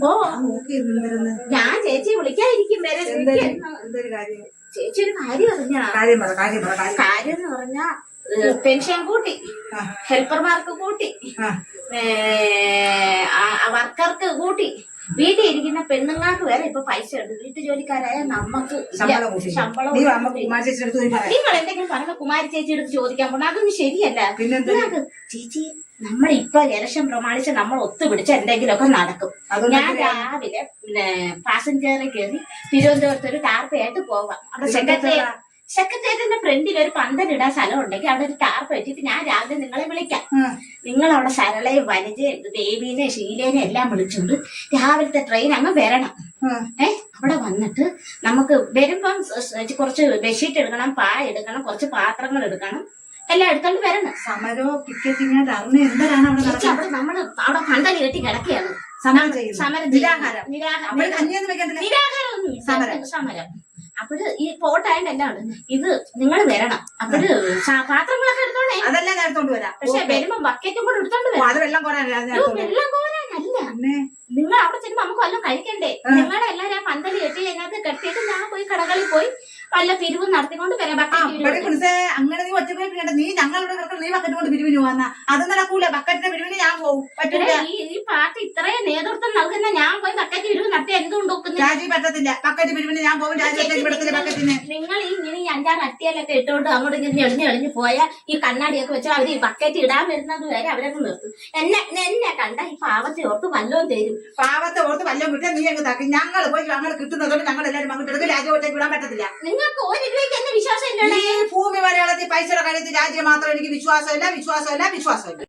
ഓ ഞാൻ ചേച്ചിയെ വിളിക്കാതിരിക്കും വരെ ചേച്ചി ഒരു കാര്യം എന്ന് പറഞ്ഞാ പെൻഷൻ കൂട്ടി, ഹെൽപ്പർമാർക്ക് കൂട്ടി, വർക്കർക്ക് കൂട്ടി, വീട്ടിൽ ഇരിക്കുന്ന പെണ്ണുങ്ങൾക്ക് വരെ ഇപ്പൊ പൈസ ഉണ്ട്. വീട്ടു ജോലിക്കാരായ നമുക്ക് ശമ്പളം. നിങ്ങൾ എന്തെങ്കിലും പറഞ്ഞ കുമാരി ചേച്ചി എടുത്ത് ചോദിക്കാൻ പോണ അതൊന്നും ശരിയല്ല. ചേച്ചി നമ്മളിപ്പൊ ഇലക്ഷൻ പ്രമാണിച്ച് നമ്മൾ ഒത്തുപിടിച്ച് എന്തെങ്കിലുമൊക്കെ നടക്കും. ഞാൻ രാവിലെ പാസഞ്ചറിൽ കയറി തിരുവനന്തപുരത്ത് ഒരു ടാർപ്പയായിട്ട് പോവാം. അവിടെ സെക്രട്ടേറിയറ്റിന്റെ ഫ്രണ്ടിൽ ഒരു പന്തലിടാൻ സ്ഥലം ഉണ്ടെങ്കിൽ അവിടെ ഒരു ടാർപ്പ് വെച്ചിട്ട് ഞാൻ രാവിലെ നിങ്ങളെ വിളിക്കാം. നിങ്ങൾ അവിടെ സരളയും വനിജയും ദേവീനെ ഷീലേനെ എല്ലാം വിളിച്ചുകൊണ്ട് രാവിലത്തെ ട്രെയിൻ അങ്ങ് വരണം. അവിടെ വന്നിട്ട് നമുക്ക് വരുമ്പം കുറച്ച് ബെഡ്ഷീറ്റ് എടുക്കണം, പായ എടുക്കണം, കുറച്ച് പാത്രങ്ങൾ എടുക്കണം, എല്ലാം എടുത്തോണ്ട് വരണം. സമരോ പിക്കറ്റിങ്ങോ എന്താണ് അവിടെ നമ്മള് അവിടെ പന്തൽ കെട്ടി കിടക്കുകയാണ്. സമരം സമരം അപ്പോഴ് ഈ പോട്ടായിട്ടെല്ലാം ഇത് നിങ്ങൾ വരണം. അപ്പോഴ് പാത്രങ്ങളൊക്കെ എടുത്തോണ്ടേ. അതെല്ലാം എടുത്തോണ്ട് വരാം. പക്ഷെ വരുമ്പോ ബക്കറ്റും കൂടെ എടുത്തോണ്ട് വരാം. വെള്ളം കോരാനല്ല. നിങ്ങൾ അവിടെ ചെല്ലുമ്പോ നമുക്ക് വല്ലതും കഴിക്കണ്ടേ? നിങ്ങളെ എല്ലാരും പന്തല് കെട്ടി അതിനകത്ത് കെട്ടിയിട്ട് ഞാൻ പോയി കടകളിൽ പോയി വല്ല പിരിവ് നടത്തിക്കൊണ്ട് വരാം. അങ്ങനെ നീ ഒറ്റ നീ ഞങ്ങളുടെ നീ ബക്കറ്റ് കൊണ്ട് പിരിവിന് പോവാ അത് നടക്കൂല. ബക്കറ്റിന്റെ പിരിവിന് ഞാൻ പോകും. ഈ പാർട്ടി ഇത്രയും നേതൃത്വം നൽകുന്ന ഞാൻ പോയി ബക്കറ്റ് പിരിവ് നടത്തി എന്തുകൊണ്ടു രാജി പറ്റത്തില്ല. ബക്കറ്റ് പിരിവിന് ഞാൻ പോകും. ബക്കറ്റിന് നിങ്ങൾ ഇങ്ങനെ ഈ 5-6 അട്ടിയലൊക്കെ ഇട്ടുകൊണ്ട് അങ്ങോട്ട് ഇങ്ങനെ എളിഞ്ഞു പോയാൽ ഈ കണ്ണാടിയൊക്കെ വെച്ചാൽ അവര് ഈ ബക്കറ്റ് ഇടാൻ വരുന്നത് വരെ അവരങ്ങ് നിർത്തും. എന്നെ കണ്ട ഈ പാവത്തെ ഓർത്ത് വല്ലതും തരും. പാവത്തെ ഓർത്ത് വല്ലതും കിട്ടാൻ നീ അങ്ങ് താക്കി. ഞങ്ങൾ പോയി ഞങ്ങൾ കിട്ടുന്നതുകൊണ്ട് ഞങ്ങൾ എല്ലാവരും അങ്ങോട്ട് എടുത്ത് രാജ്യത്തേക്ക് വിടാൻ പറ്റത്തില്ല. നിങ്ങൾക്ക് ഒരു രൂപയ്ക്ക് എന്നെ വിശ്വാസം ഭൂമി മലയാളത്തിൽ പൈസയുടെ കാര്യത്തിൽ രാജ്യം മാത്രം എനിക്ക് വിശ്വാസമില്ല.